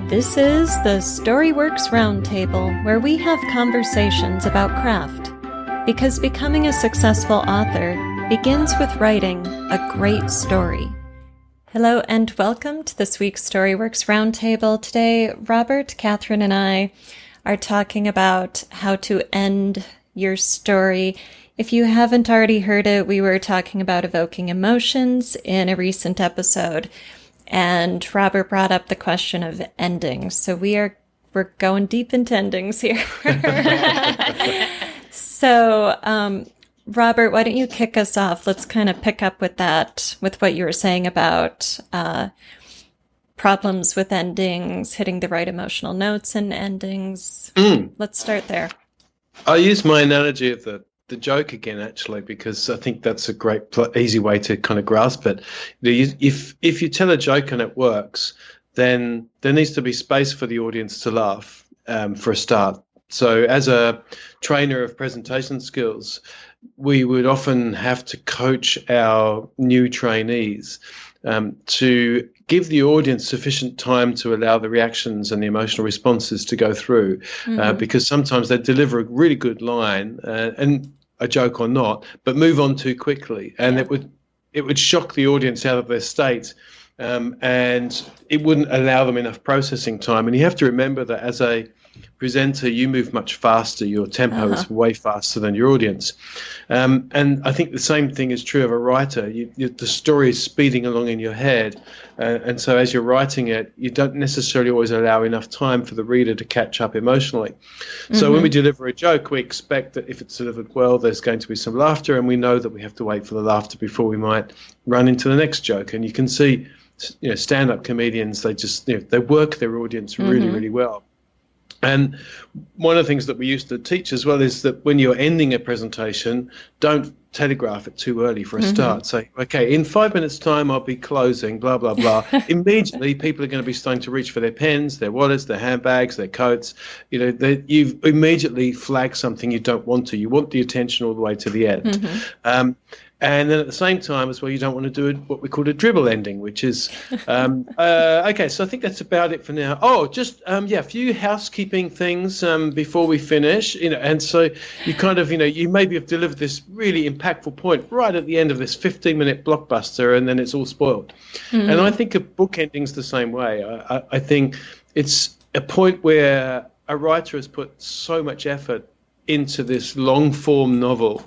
This is the Storyworks Roundtable, where we have conversations about craft. Because becoming a successful author begins with writing a great story. Hello and welcome to this week's Storyworks Roundtable. Today, Robert, Kathryn, and I are talking about how to end your story. If you haven't already heard it, we were talking about evoking emotions in a recent episode. And Robert brought up the question of endings. So we're going deep into endings here. So, Robert, why don't you kick us off? Let's kind of pick up with that, with what you were saying about problems with endings, hitting the right emotional notes in endings. Let's start there. I'll use my analogy of the joke again, actually, because I think that's a great, easy way to kind of grasp it. If you tell a joke and it works, then there needs to be space for the audience to laugh for a start. So as a trainer of presentation skills, we would often have to coach our new trainees to give the audience sufficient time to allow the reactions and the emotional responses to go through, because sometimes they deliver a really good line, and a joke or not, but move on too quickly, and it would shock the audience out of their state, and it wouldn't allow them enough processing time. And you have to remember that as a presenter, you move much faster. Your tempo is way faster than your audience. And I think the same thing is true of a writer. The story is speeding along in your head. And so as you're writing it, you don't necessarily always allow enough time for the reader to catch up emotionally. So when we deliver a joke, we expect that if it's delivered well, there's going to be some laughter. And we know that we have to wait for the laughter before we might run into the next joke. And you can see, stand-up comedians, they work their audience really, really well. And one of the things that we used to teach as well is that when you're ending a presentation, don't telegraph it too early for a start. Say, okay, in 5 minutes' time, I'll be closing, blah, blah, blah. Immediately, people are going to be starting to reach for their pens, their wallets, their handbags, their coats. You've immediately flagged something you don't want to. You want the attention all the way to the end. And then at the same time as well, you don't want to do what we call a dribble ending, which is, okay, so I think that's about it for now. Oh, just, a few housekeeping things before we finish, and so you kind of, you maybe have delivered this really impactful point right at the end of this 15-minute blockbuster, and then it's all spoiled. And I think a book ending's the same way. I think it's a point where a writer has put so much effort into this long-form novel,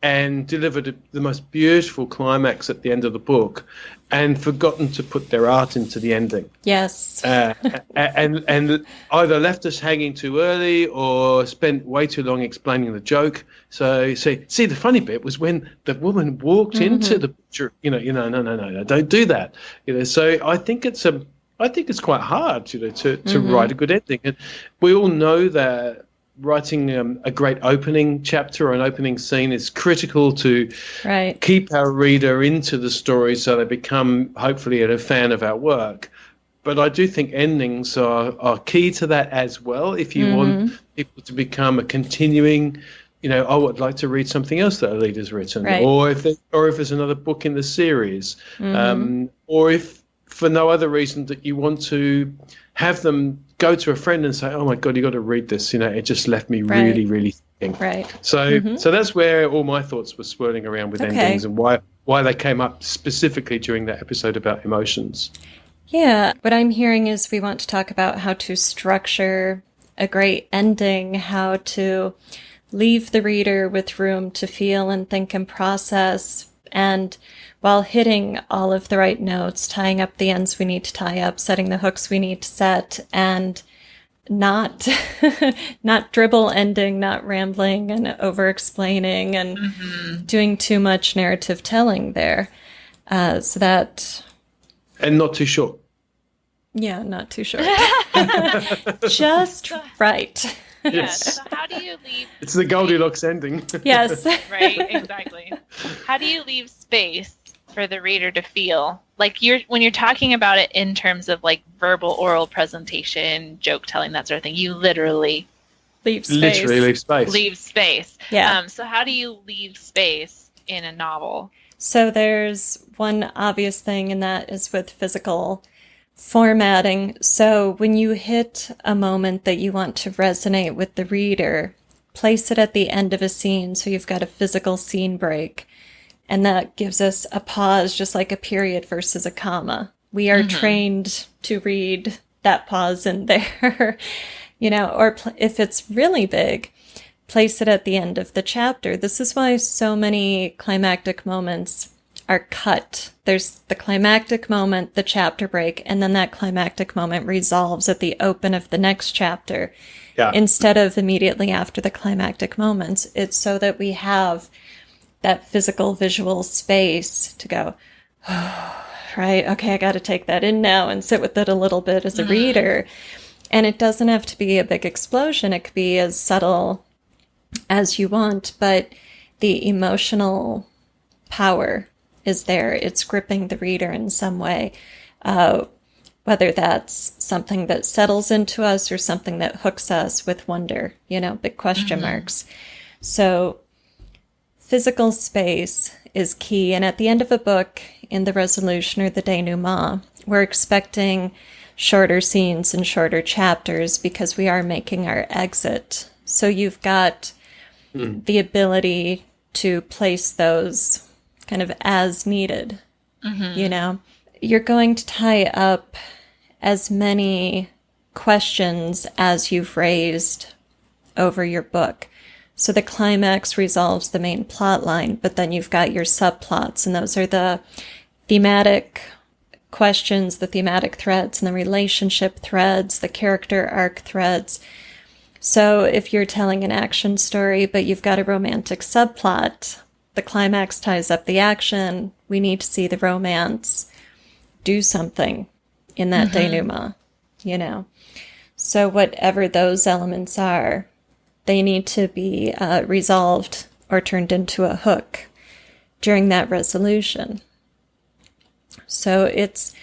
and delivered the most beautiful climax at the end of the book, and forgotten to put their art into the ending. Yes. And either left us hanging too early or spent way too long explaining the joke. So see, the funny bit was when the woman walked into the picture, no, don't do that. So I think it's quite hard, to write a good ending. And we all know that writing a great opening chapter or an opening scene is critical to keep our reader into the story so they become, hopefully, a fan of our work. But I do think endings are key to that as well. If you want people to become a continuing, I would like to read something else that Alida's written, or if there's another book in the series, or if for no other reason that you want to have them go to a friend and say, oh my God, you got to read this. It just left me really, really thinking. So that's where all my thoughts were swirling around with endings and why they came up specifically during that episode about emotions. Yeah. What I'm hearing is we want to talk about how to structure a great ending, how to leave the reader with room to feel and think and process, and while hitting all of the right notes, tying up the ends we need to tie up, setting the hooks we need to set, and not dribble ending, not rambling and over-explaining and doing too much narrative telling there. So that... And not too short. Yeah, not too short. Just right. Yes. So how do you leave... It's the Goldilocks ending. Yes. Right, exactly. How do you leave space for the reader to feel? Like when you're talking about it in terms of like verbal, oral presentation, joke telling, that sort of thing, you literally leave space. Literally leave space. Leave space. Yeah. So how do you leave space in a novel? So there's one obvious thing, and that is with physical Formatting. So when you hit a moment that you want to resonate with the reader, place it at the end of a scene so you've got a physical scene break. And that gives us a pause, just like a period versus a comma. We are trained to read that pause in there, or if it's really big, place it at the end of the chapter. This is why so many climactic moments are cut. There's the climactic moment, the chapter break, and then that climactic moment resolves at the open of the next chapter. Yeah. Instead of immediately after the climactic moments. It's so that we have that physical visual space to go, oh, right, okay, I got to take that in now and sit with it a little bit as a reader. And it doesn't have to be a big explosion. It could be as subtle as you want, but the emotional power is there. It's gripping the reader in some way, whether that's something that settles into us or something that hooks us with wonder, big question marks. So physical space is key. And at the end of a book, in the resolution or the denouement, we're expecting shorter scenes and shorter chapters because we are making our exit. So you've got the ability to place those kind of as needed, You're going to tie up as many questions as you've raised over your book. So the climax resolves the main plot line, but then you've got your subplots, and those are the thematic questions, the thematic threads, and the relationship threads, the character arc threads. So if you're telling an action story, but you've got a romantic subplot, the climax ties up the action. We need to see the romance do something in that denouement, So whatever those elements are, they need to be resolved or turned into a hook during that resolution. So it's,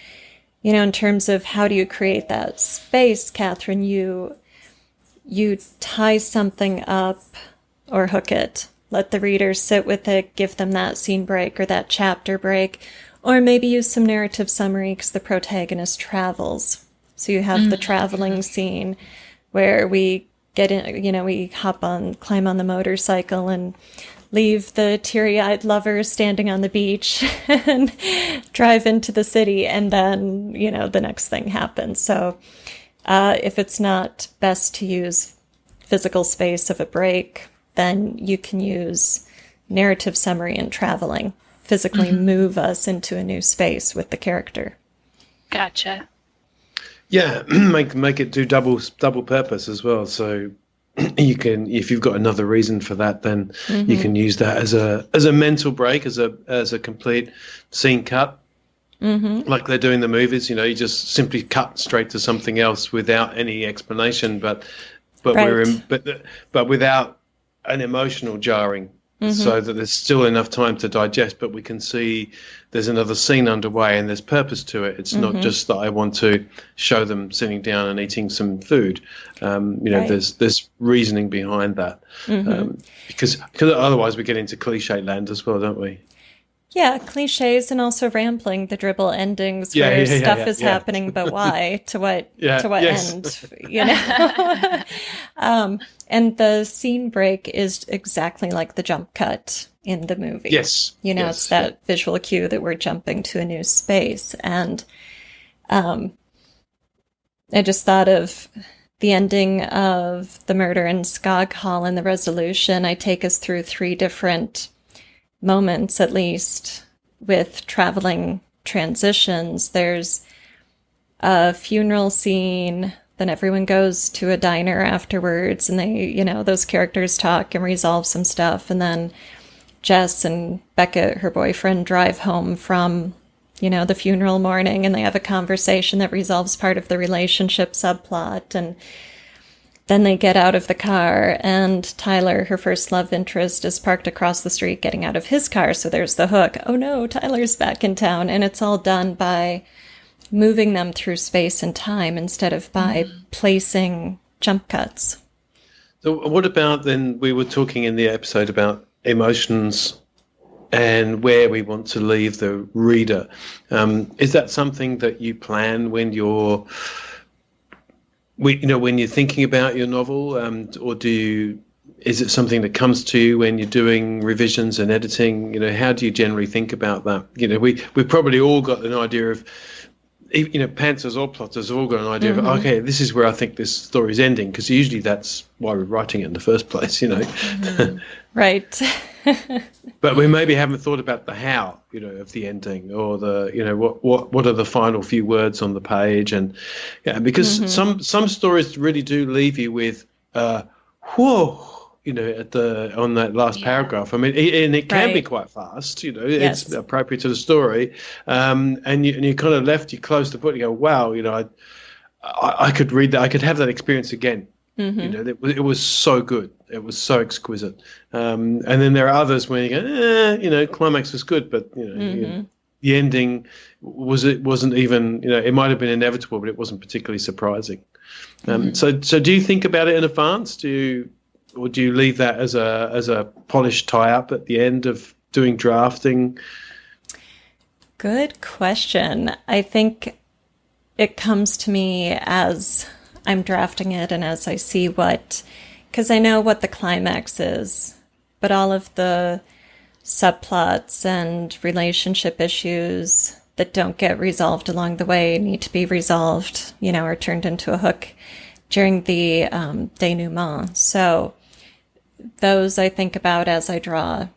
in terms of how do you create that space, Kathryn, you tie something up or hook it. Let the reader sit with it, give them that scene break or that chapter break, or maybe use some narrative summary because the protagonist travels. So you have the traveling scene where we get in, we climb on the motorcycle and leave the teary-eyed lover standing on the beach and drive into the city, and then, the next thing happens. So if it's not best to use physical space of a break, then you can use narrative summary and traveling, physically move us into a new space with the character. Gotcha. Yeah, make it do double purpose as well. So you can, if you've got another reason for that, then you can use that as a mental break, as a complete scene cut, like they do in the movies. You just simply cut straight to something else without any explanation, but right. but without an emotional jarring, so that there's still enough time to digest, but we can see there's another scene underway and there's purpose to it. It's not just that I want to show them sitting down and eating some food. Right. There's reasoning behind that, because otherwise we get into cliche land as well, don't we? Yeah, cliches and also rambling, the dribble endings where stuff is happening, but why? To what end? And the scene break is exactly like the jump cut in the movie. Yes. It's that visual cue that we're jumping to a new space. And I just thought of the ending of The Murder in Skog Hall and the resolution. I take us through 3 different moments, at least, with traveling transitions. There's a funeral scene, then everyone goes to a diner afterwards, and they, those characters talk and resolve some stuff, and then Jess and Becca, her boyfriend, drive home from, the funeral morning, and they have a conversation that resolves part of the relationship subplot, and then they get out of the car, and Tyler, her first love interest, is parked across the street getting out of his car. So there's the hook. Oh no, Tyler's back in town. And it's all done by moving them through space and time instead of by placing jump cuts. So what about then, we were talking in the episode about emotions and where we want to leave the reader. Is that something that you plan when you're thinking about your novel, or is it something that comes to you when you're doing revisions and editing? How do you generally think about that? We've probably all got an idea of, pantsers or plotters have all got an idea of, okay, this is where I think this story's ending, because usually that's why we're writing it in the first place, Right. But we maybe haven't thought about the how, of the ending, or the, what are the final few words on the page, and because some stories really do leave you with, whoa, on that last paragraph. I mean, and it can be quite fast. It's appropriate to the story, and you kind of left. You close the book. You go, wow, I could read that. I could have that experience again. It was so good. It was so exquisite. And then there are others where you go, climax was good, but the ending wasn't even. It might have been inevitable, but it wasn't particularly surprising. So do you think about it in advance? Or do you leave that as a polished tie-up at the end of doing drafting? Good question. I think it comes to me as I'm drafting it and as I see because I know what the climax is, but all of the subplots and relationship issues that don't get resolved along the way need to be resolved, or turned into a hook during the denouement. So those I think about as I draw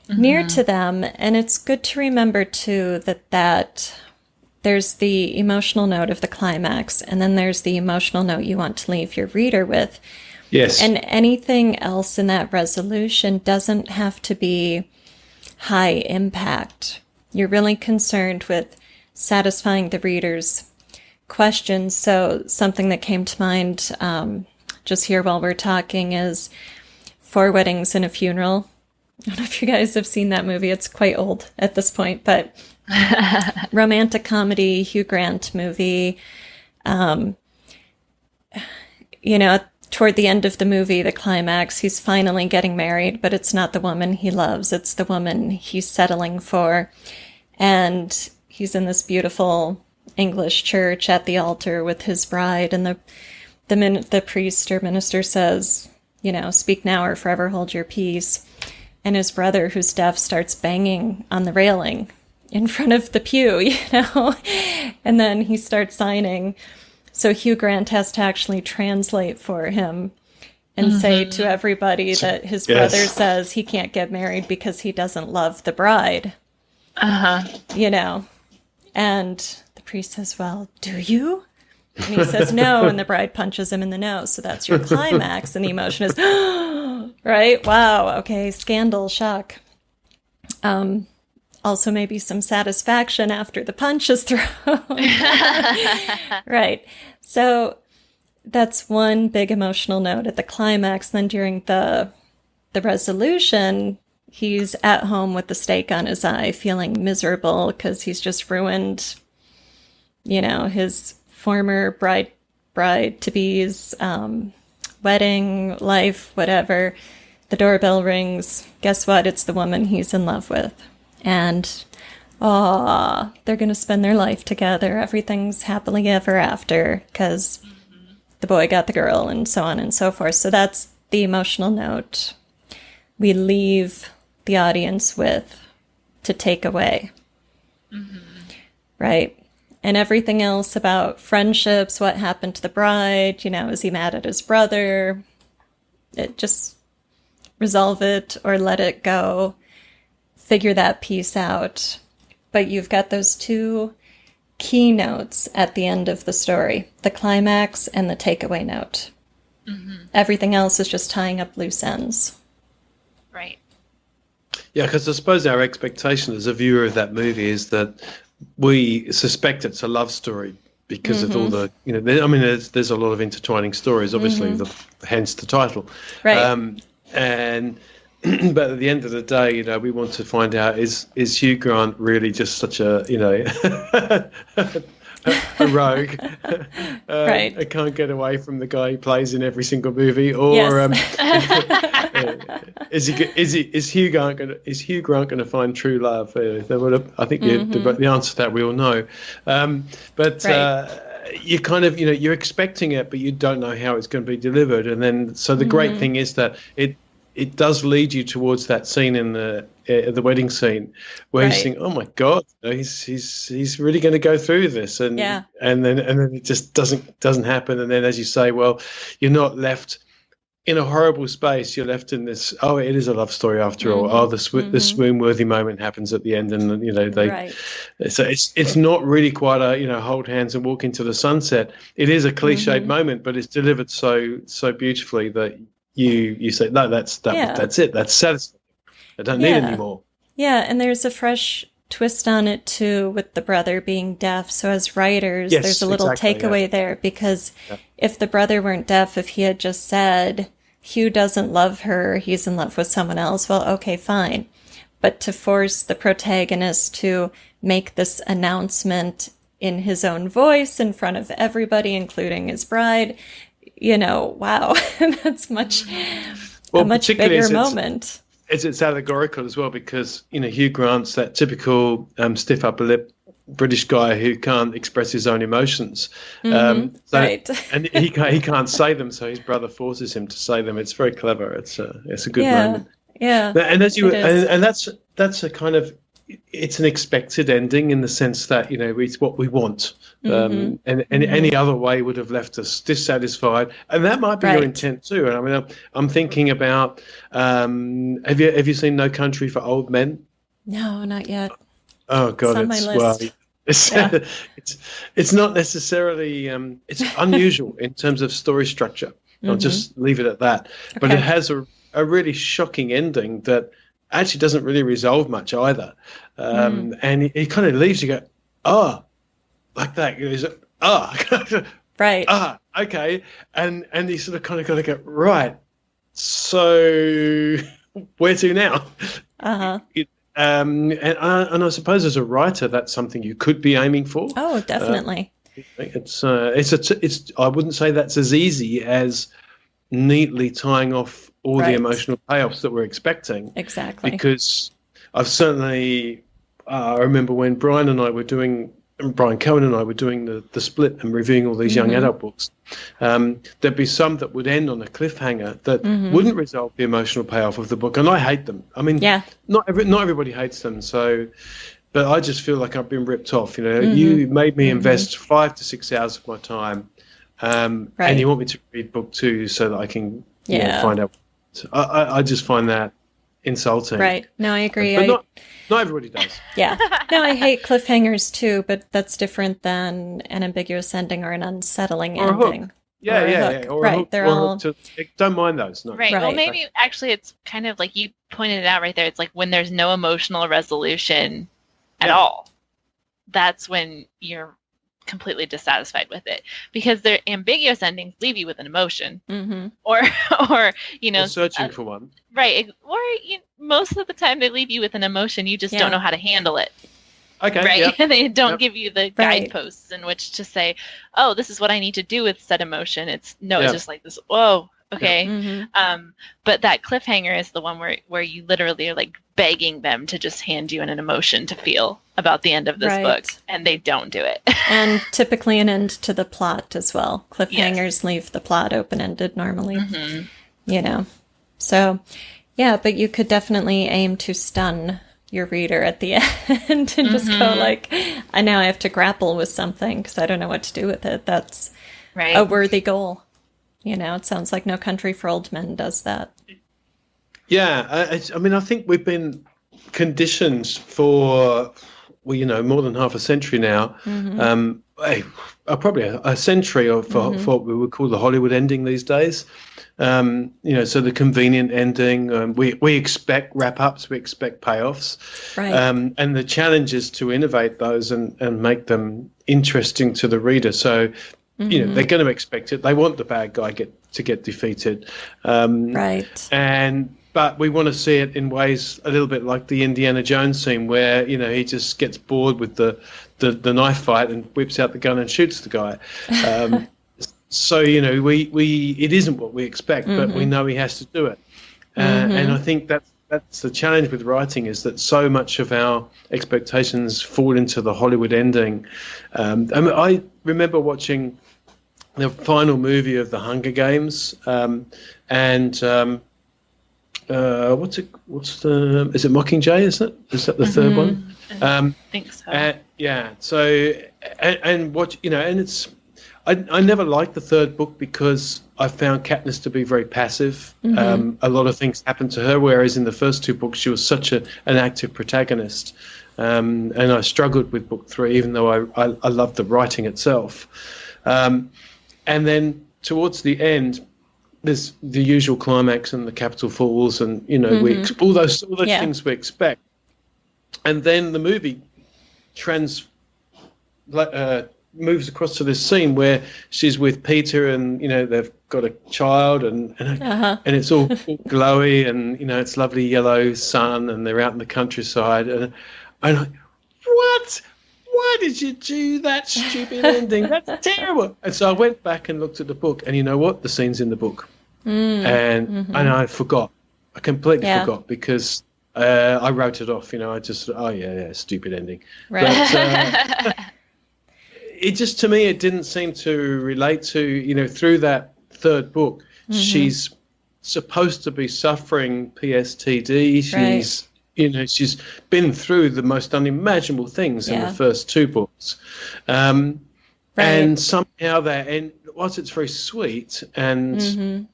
near to them. And it's good to remember, too, that there's the emotional note of the climax, and then there's the emotional note you want to leave your reader with. Yes. And anything else in that resolution doesn't have to be high impact. You're really concerned with satisfying the reader's questions. So something that came to mind just here while we're talking is 4 Weddings and a Funeral. I don't know if you guys have seen that movie. It's quite old at this point, but romantic comedy, Hugh Grant movie. Toward the end of the movie, the climax, he's finally getting married, but it's not the woman he loves. It's the woman he's settling for. And he's in this beautiful English church at the altar with his bride, and the priest or minister says, speak now or forever hold your peace. And his brother, who's deaf, starts banging on the railing in front of the pew, and then he starts signing. So Hugh Grant has to actually translate for him and say to everybody that his brother says he can't get married because he doesn't love the bride. And the priest says, well, do you? And he says no, and the bride punches him in the nose. So that's your climax, and the emotion is, right? Wow, okay, scandal, shock. Also maybe some satisfaction after the punch is thrown. Right. So that's one big emotional note at the climax. Then during the resolution, he's at home with the stake on his eye, feeling miserable because he's just ruined, his former bride-to-be's wedding, life, whatever. The doorbell rings. Guess what? It's the woman he's in love with. And, they're going to spend their life together. Everything's happily ever after because the boy got the girl, and so on and so forth. So that's the emotional note we leave the audience with to take away. Right? And everything else about friendships, what happened to the bride, is he mad at his brother? Just resolve it or let it go. Figure that piece out. But you've got those 2 key notes at the end of the story, the climax and the takeaway note. Everything else is just tying up loose ends. Right. Yeah, because I suppose our expectation as a viewer of that movie is that we suspect it's a love story because of all the, there's a lot of intertwining stories, obviously, hence the title. Right. But at the end of the day, we want to find out, is Hugh Grant really just such a, a rogue. Right. I can't get away from the guy who plays in every single movie. Or Yes. is Hugh Grant going to find true love? I think the answer to that we all know. But Right. you kind of, you're expecting it, but you don't know how it's going to be delivered. And then, so the great thing is that it does lead you towards that scene in the wedding scene where you think, oh my God, he's really going to go through this, and then it just doesn't happen. And then, as you say, well, you're not left in a horrible space. You're left in this. Oh, it is a love story after all. Oh, the swoon-worthy moment happens at the end, and they. So it's not really quite a hold hands and walk into the sunset. It is a cliched moment, but it's delivered so beautifully that you say, no, that's it. That's satisfying. I don't need any more. Yeah, and there's a fresh twist on it too with the brother being deaf. So as writers, there's a little takeaway there, because if the brother weren't deaf, if he had just said, Hugh doesn't love her, he's in love with someone else, well, okay, fine. But to force the protagonist to make this announcement in his own voice in front of everybody, including his bride, wow, that's a much bigger moment. It's allegorical as well, because Hugh Grant's that typical stiff upper lip British guy who can't express his own emotions, right? And he can't say them, so his brother forces him to say them. It's very clever. It's a good moment. Yeah, and that's a kind of, it's an expected ending in the sense that it's what we want, and any other way would have left us dissatisfied, and that might be your intent too. And I mean, I'm thinking about have you seen No Country for Old Men? No, not yet. Oh God, it's on my list. It's not necessarily it's unusual in terms of story structure. I'll just leave it at that. Okay. But it has a really shocking ending that actually doesn't really resolve much either, and it kind of leaves you go, like that. Right. Okay, and you sort of kind of got to go, right. So where to now? And I suppose as a writer, that's something you could be aiming for. Oh, definitely. It's I wouldn't say that's as easy as neatly tying off all the emotional payoffs that we're expecting. Exactly. Because I've certainly, I remember when Brian Cohen and I were doing the split and reviewing all these young adult books, there'd be some that would end on a cliffhanger that wouldn't resolve the emotional payoff of the book, and I hate them. I mean, not everybody hates them, but I just feel like I've been ripped off. You made me invest 5 to 6 hours of my time, and you want me to read book 2 so that I can find out. I just find that insulting. Right. No, I agree. But not everybody does. Yeah. No, I hate cliffhangers too, but that's different than an ambiguous ending or an unsettling or ending. A hook. Yeah. Or a hook, they're all. Don't mind those. No. Right. Well, maybe actually it's kind of like you pointed it out right there. It's like when there's no emotional resolution at all, that's when you're completely dissatisfied with it, because their ambiguous endings leave you with an emotion, or searching for one, right? Or most of the time they leave you with an emotion, you just don't know how to handle it. Okay, right? They don't give you the guideposts in which to say, oh, this is what I need to do with said emotion. It's just like this. Whoa. Okay. But that cliffhanger is the one where you literally are like begging them to just hand you an emotion to feel about the end of this book, and they don't do it. And typically an end to the plot as well. Cliffhangers leave the plot open-ended normally. So but you could definitely aim to stun your reader at the end and just go like, I now have to grapple with something because I don't know what to do with it. That's a worthy goal. It sounds like No Country for Old Men does that. Yeah, I mean, I think we've been conditioned for, more than half a century now, probably a century of what we would call the Hollywood ending these days. So the convenient ending, we expect wrap-ups, we expect payoffs. Right. And the challenge is to innovate those and make them interesting to the reader. So, they're going to expect it. They want the bad guy to get defeated. But we want to see it in ways a little bit like the Indiana Jones scene where, he just gets bored with the the knife fight and whips out the gun and shoots the guy. So it isn't what we expect, but we know he has to do it. And I think that's the challenge with writing, is that so much of our expectations fall into the Hollywood ending. I remember watching the final movie of the Hunger Games, is it Mockingjay? Is that the third one? I think so. Yeah. So and what and it's. I never liked the third book because I found Katniss to be very passive. A lot of things happened to her, whereas in the first two books she was such an active protagonist. And I struggled with book 3, even though I loved the writing itself. And then towards the end, there's the usual climax and the Capitol falls, and all those things we expect. And then the movie moves across to this scene where she's with Peter, and they've got a child, and it's all glowy, and it's lovely yellow sun, and they're out in the countryside, and what? Why did you do that stupid ending? That's terrible. And so I went back and looked at the book, and you know what? The scene's in the book, and I forgot. I completely forgot because I wrote it off. I just stupid ending. Right. But, it just, to me, it didn't seem to relate to, through that third book, she's supposed to be suffering PSTD. She's, she's been through the most unimaginable things in the first two books. And somehow that end, whilst it's very sweet, and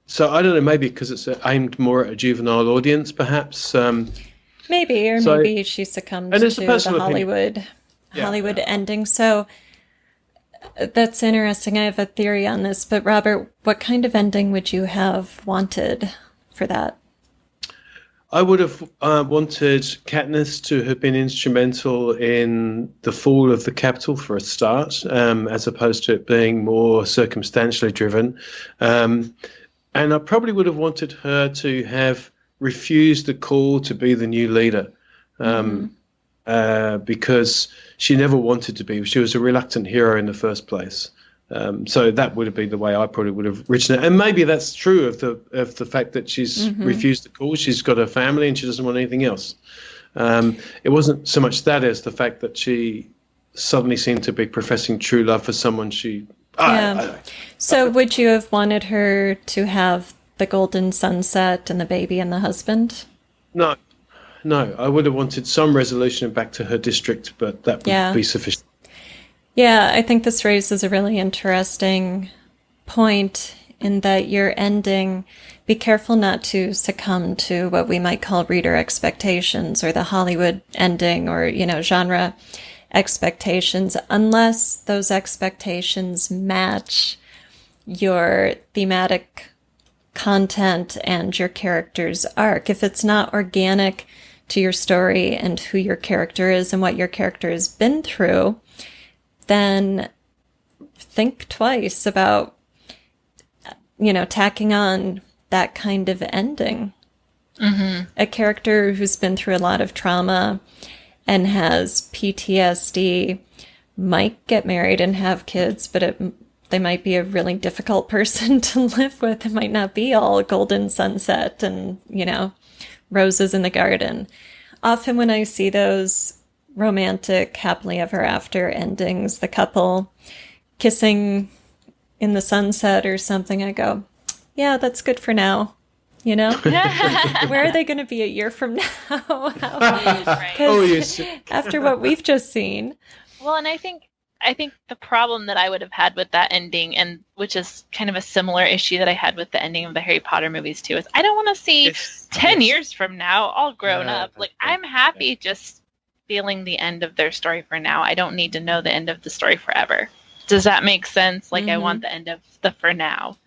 so I don't know, maybe because it's aimed more at a juvenile audience, perhaps. Maybe she succumbed to the Hollywood ending. So that's interesting. I have a theory on this, but Robert, what kind of ending would you have wanted for that? I would have wanted Katniss to have been instrumental in the fall of the Capitol for a start, as opposed to it being more circumstantially driven. And I probably would have wanted her to have refused the call to be the new leader. Because she never wanted to be. She was a reluctant hero in the first place. So that would have been the way I probably would have written it. And maybe that's true of the fact that she's refused the call. She's got her family and she doesn't want anything else. It wasn't so much that as the fact that she suddenly seemed to be professing true love for someone she... So would you have wanted her to have the golden sunset and the baby and the husband? No, I would have wanted some resolution back to her district, but that would be sufficient. Yeah, I think this raises a really interesting point in that your ending, be careful not to succumb to what we might call reader expectations or the Hollywood ending or, genre expectations, unless those expectations match your thematic content and your character's arc. If it's not organic to your story and who your character is and what your character has been through, then think twice about, tacking on that kind of ending. A character who's been through a lot of trauma and has PTSD might get married and have kids, but they might be a really difficult person to live with. It might not be all golden sunset and, roses in the garden. Often when I see those romantic, happily ever after endings, the couple kissing in the sunset or something, I go, yeah, that's good for now. Where are they going to be a year from now? After what we've just seen. Well, and I think the problem that I would have had with that ending, and which is kind of a similar issue that I had with the ending of the Harry Potter movies too, is I don't want to see 10 years from now all grown up. Like, I'm happy just feeling the end of their story for now. I don't need to know the end of the story forever. Does that make sense? Like, I want the end of the for now.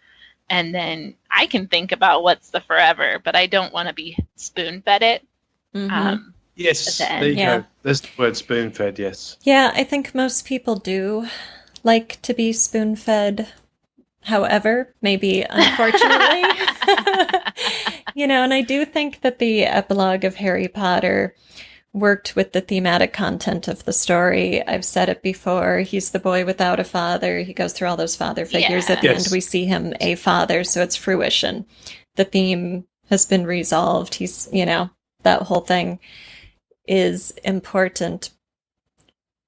And then I can think about what's the forever, but I don't want to be spoon-fed it. Yes, there you go. There's the word spoon-fed, yes. Yeah, I think most people do like to be spoon-fed. However, maybe unfortunately. And I do think that the epilogue of Harry Potter worked with the thematic content of the story. I've said it before. He's the boy without a father. He goes through all those father figures. At the end, we see him a father, so it's fruition. The theme has been resolved. He's, that whole thing is important.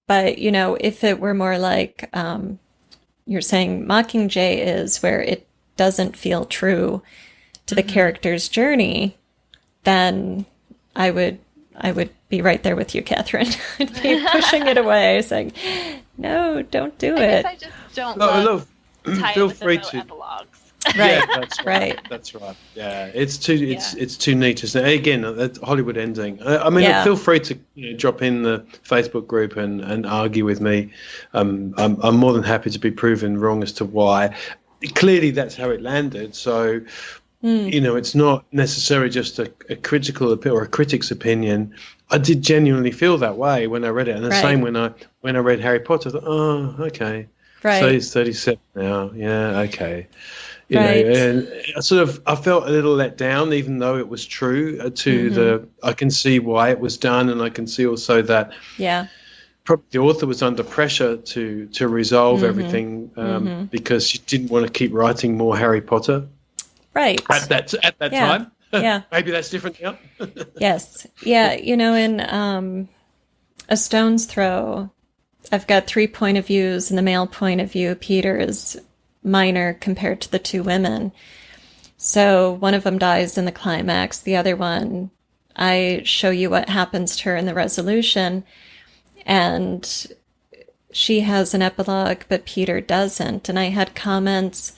But, if it were more like you're saying Mockingjay is, where it doesn't feel true to the character's journey, then I would be right there with you, Kathryn. I'd be pushing it away, saying, "No, don't do it." I guess I just don't love feel free to epilogues. Right. Yeah, that's right. That's right. Yeah, it's too neat, isn't it? Again, that Hollywood ending. Feel free to drop in the Facebook group and argue with me. I'm more than happy to be proven wrong as to why. Clearly, that's how it landed. So. It's not necessarily just a critical or a critic's opinion. I did genuinely feel that way when I read it, and the same when I read Harry Potter. I thought, oh, okay, right. So he's 37 now. Yeah, okay. And I felt a little let down, even though it was true I can see why it was done, and I can see also that probably the author was under pressure to resolve everything because she didn't want to keep writing more Harry Potter. Right. At that time. Yeah. Maybe that's different now. Yes. Yeah. In A Stone's Throw, I've got 3 point of views. In the male point of view, Peter is minor compared to the 2 women. So one of them dies in the climax. The other one, I show you what happens to her in the resolution. And she has an epilogue, but Peter doesn't. And I had comments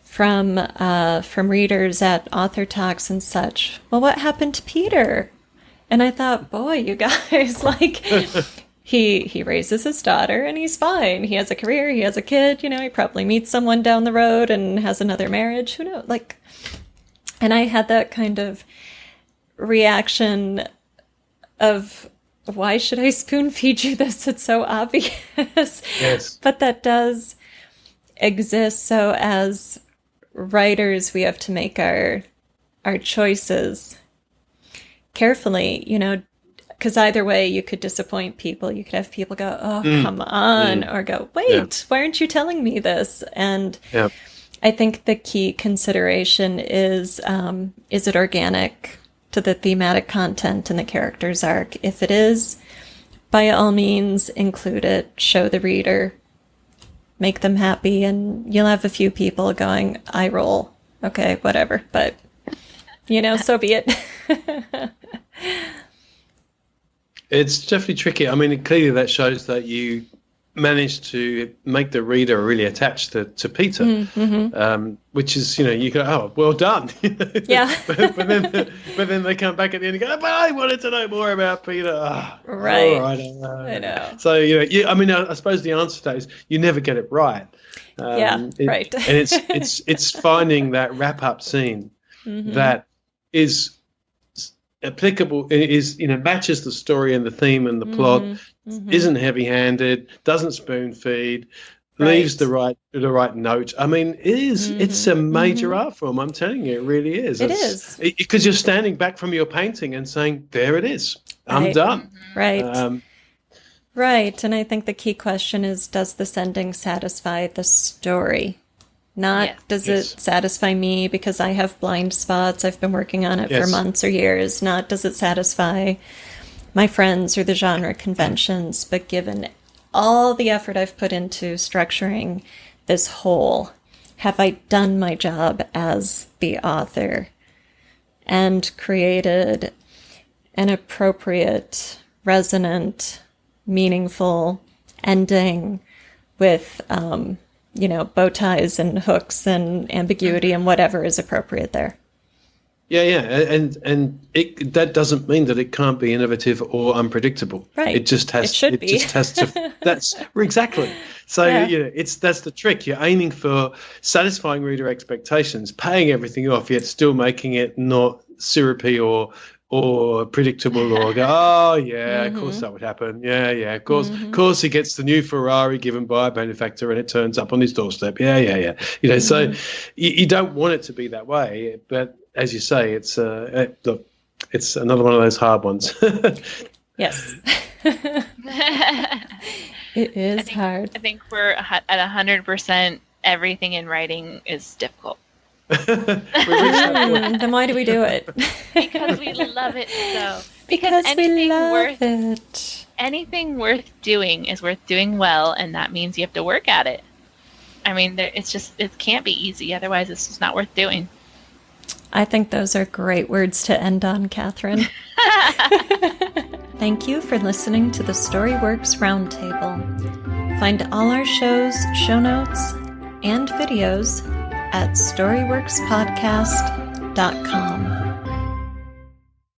from readers at Author Talks and such. Well, what happened to Peter? And I thought, boy, you guys, he raises his daughter and he's fine. He has a career, he has a kid, he probably meets someone down the road and has another marriage. Who knows? And I had that kind of reaction of, why should I spoon feed you this? It's so obvious. Yes. But that does exist. So as writers, we have to make our choices carefully, because either way you could disappoint people. You could have people go, oh, come on, or go, wait, why aren't you telling me this? And I think the key consideration is it organic to the thematic content and the character's arc? If it is, by all means, include it, show the reader, make them happy, and you'll have a few people going, I roll. Okay, whatever. But, so be it. It's definitely tricky. Clearly that shows that you managed to make the reader really attached to Peter, which is, you go, oh, well done. Yeah. but then they come back at the end and go, but I wanted to know more about Peter. Oh, right. All right. I know. So, I suppose the answer to that is you never get it right. Right. And it's finding that wrap-up scene that is applicable, matches the story and the theme and the plot, isn't heavy-handed, doesn't spoon feed, leaves the right note. It's a major art form. I'm telling you, it really is. It is, because you're standing back from your painting and saying, "There it is. I'm done." Right. Right. And I think the key question is, does this ending satisfy the story? Not does it satisfy me because I have blind spots, I've been working on it for months or years. Not does it satisfy my friends or the genre conventions, but given all the effort I've put into structuring this whole, have I done my job as the author and created an appropriate, resonant, meaningful ending with bow ties and hooks and ambiguity and whatever is appropriate there. And that doesn't mean that it can't be innovative or unpredictable. Right. It just has. It should be. Just has to. That's exactly. So that's the trick. You're aiming for satisfying reader expectations, paying everything off, yet still making it not syrupy or predictable, or go, oh yeah, of course that would happen. Yeah, of course he gets the new Ferrari given by a benefactor and it turns up on his doorstep. Yeah. So you don't want it to be that way, but as you say, it's look, it's another one of those hard ones. Yes. It is hard. I think we're at 100%. Everything in writing is difficult. Then why do we do it? Because we love it so. Because we love it. Anything worth doing is worth doing well, and that means you have to work at it. I mean, it can't be easy. Otherwise, it's just not worth doing. I think those are great words to end on, Kathryn. Thank you for listening to the Storyworks Roundtable. Find all our shows, show notes, and videos at storyworkspodcast.com.